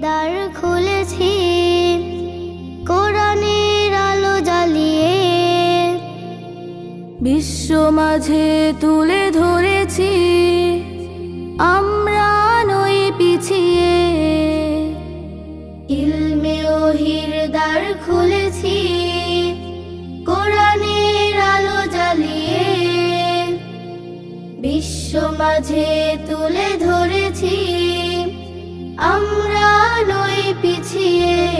দ্বার খুলেছি কোরআনের আলো জ্বালিয়ে, বিশ্ব মাঝে তুলে ধরেছি আমরা নই পিছিয়ে। ইলমে ওহির দ্বার খুলেছি কোরআনের আলো জ্বালিয়ে, বিশ্ব মাঝে তুলে ধরেছি আমরা নই পিছিয়ে।